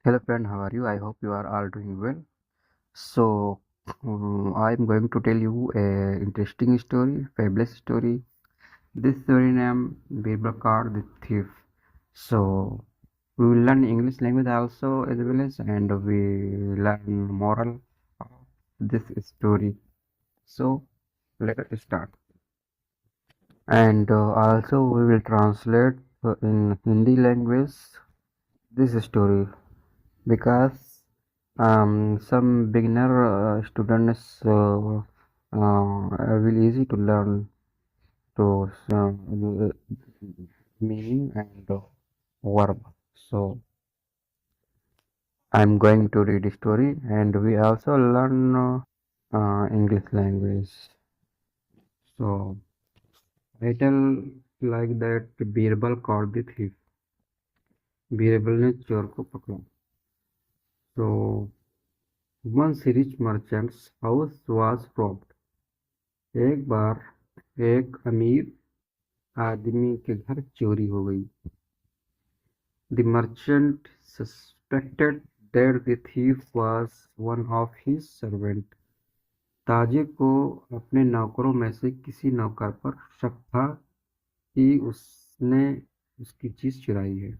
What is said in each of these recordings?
Hello friend, how are you? I hope you are all doing well. So, I'm going to tell you a interesting story, fabulous story. This story name Birbal Kaur the Thief. So, we will learn English language also as well as, and we learn moral of this story. So, let us start. And also we will translate in Hindi language this story because some beginner students will easy to learn to meaning and verb. So I'm going to read a story and we also learn English language. So title like that Birbal caught the thief. Birbal ने चोर को पकड़ा. So once rich merchant's house was robbed. एक बार एक अमीर आदमी के घर चोरी हो गई. The merchant suspected that the thief was one of his servants. ताजिर को अपने नौकरों में से किसी नौकर पर शक था कि उसने उसकी चीज चुराई है.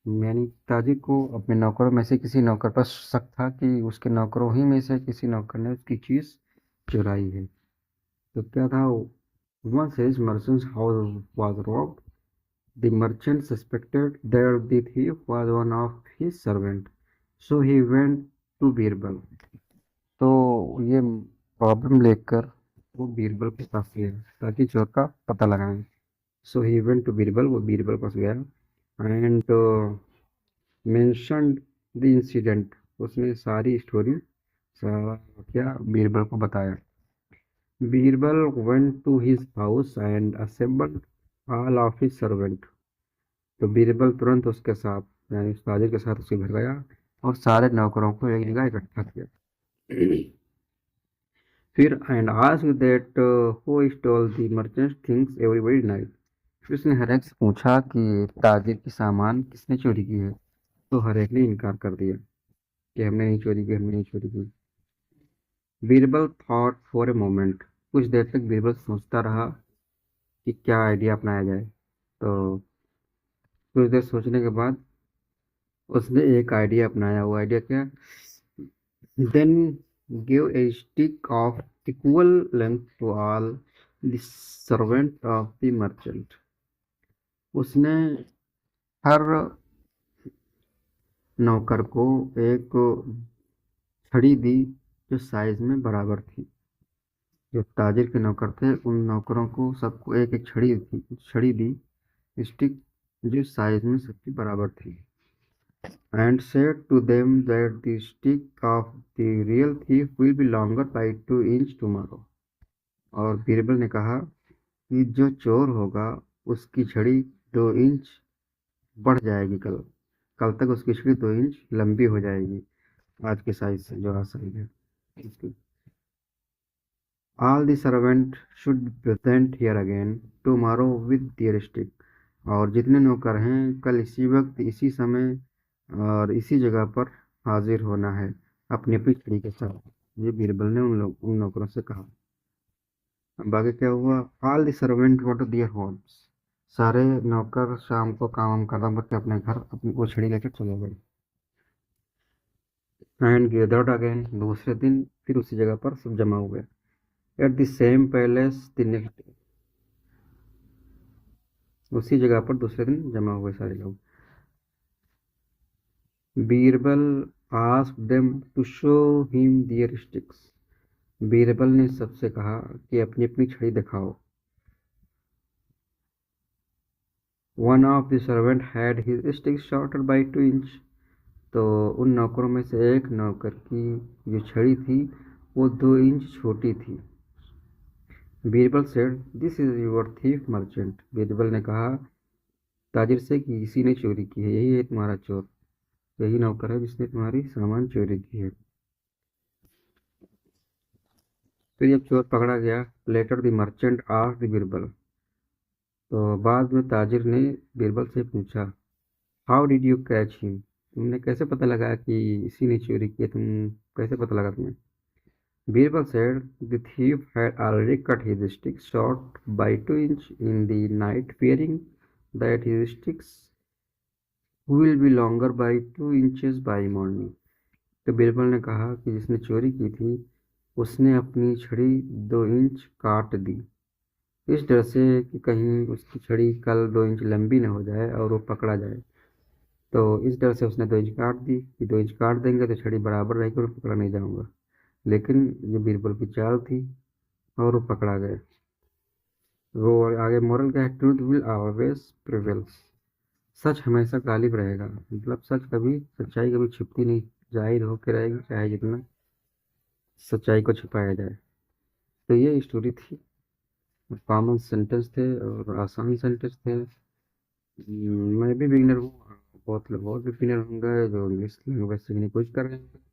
यानी ताजिर को अपने नौकरों में से किसी नौकर पर शक था कि उसके नौकरों ही में से किसी नौकर ने उसकी चीज चुराई है. तो क्या था? Once his merchant's house was robbed. The merchant suspected that the thief was one of his servants, so he went to Birbal. तो ये प्रॉब्लम लेकर वो बीरबल के पास गया ताकि चोर का पता लगाएं. सो ही वेंट टू बीरबल. वो बीरबल के पास गया एंड मेंशन्ड द इंसिडेंट. उसने सारी स्टोरी सारा क्या बीरबल को बताया. Birbal went to his house and assembled all of his servant. तो बीरबल तुरंत उसके साथ यानी उस ताजिर के साथ उसके घर गया और सारे नौकरों को एक जगह इकट्ठा किया. फिर and asked that who stole the merchant things every night. फिर उसने हर एक से पूछा कि ताजिर की सामान किसने चोरी की है. तो हर एक ने इनकार कर दिया कि हमने नहीं चोरी की, हमने नहीं चोरी की. Birbal thought for a moment. कुछ देर तक बीरबल सोचता रहा कि क्या आइडिया अपनाया जाए. तो कुछ देर सोचने के बाद उसने एक आइडिया अपनाया. वो आइडिया क्या? Then give a stick of equal length to all the servant of the merchant. उसने हर नौकर को एक छड़ी दी जो साइज में बराबर थी. जो ताजिर के नौकर थे उन नौकरों को सबको एक एक छड़ी दी, स्टिक जो साइज में सबकी बराबर थी. And said to them that the stick of the real thief will be longer by 2 inch tomorrow. और बीरबल ने कहा कि जो चोर होगा उसकी छड़ी 2 इंच बढ़ जाएगी. कल कल तक उसकी छड़ी 2 इंच लंबी हो जाएगी आज के साइज से जो आज साइज है. All the servant should be present here again tomorrow with their stick. और जितने नौकर हैं कल इसी वक्त इसी समय और इसी जगह पर हाजिर होना है अपनी अपनी छड़ी के साथ. ये बीरबल ने उन नौकरों से कहा. अब आगे क्या हुआ? All the servant go to their homes. सारे नौकर शाम को काम खत्म करके अपने घर अपनी वो छड़ी लेकर चले गए. And gathered again. दूसरे दिन फिर उसी जगह पर सब जमा हुए. At the same palace the next day. उसी जगह पर दूसरे दिन जमा हुए सारे लोग. Birbal asked them to show him their sticks. Birbal ने सबसे कहा कि अपनी अपनी छड़ी दिखाओ. One of the servant had his stick shorter by 2 inch. तो उन नौकरों में से एक नौकर की जो छड़ी थी वो 2 इंच छोटी थी. Birbal said this is your thief merchant. Birbal ने कहा ताजिर से कि इसी ने चोरी की है, यही है तुम्हारा चोर, यही नौकर है जिसने तुम्हारी सामान चोरी की है. फिर जब चोर पकड़ा गया, later the merchant asked the Birbal. तो बाद में ताजिर ने बीरबल से पूछा how did you catch him? तुमने कैसे पता लगा कि इसी ने चोरी किया? तुम कैसे पता लगा तुम्हें? Birbal said the thief had already cut his stick short by 2 inches in the night, fearing that his sticks will be longer by 2 inches by morning. तो बिरबल ने कहा कि जिसने चोरी की थी उसने अपनी छड़ी 2 इंच काट दी, इस डर से कि कहीं उसकी छड़ी कल 2 इंच लंबी न हो जाए और वो पकड़ा जाए। तो इस डर से उसने 2 इंच काट दी कि 2 इंच काट देंगे तो छड़ी बराबर रहेगी और पकड़ा नहीं जाऊंगा। लेकिन ये बीरबल की चाल थी और वो पकड़ा गया। वो आगे मोरल क्या है? Truth will always prevails. सच हमेशा गालिब रहेगा, मतलब सच्चाई कभी छिपती नहीं, जाहिर होकर रहेगी चाहे जितना सच्चाई को छिपाया जाए। तो ये स्टोरी थी। कॉमन सेंटेंस थे और आसान सेंटेंस थे। मैं भी बिगिनर हूँ, बहुत लोग और भी बिगिनर होंगे जो इंग्लिश लैंग्वेज सीखने की कोशिश कर रहे हैं।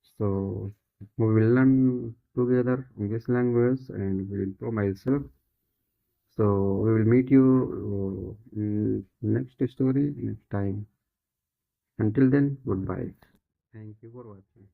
So we will learn together English language and we will improve myself. So we will meet you in next story next time. Until then, goodbye. Thank you for watching.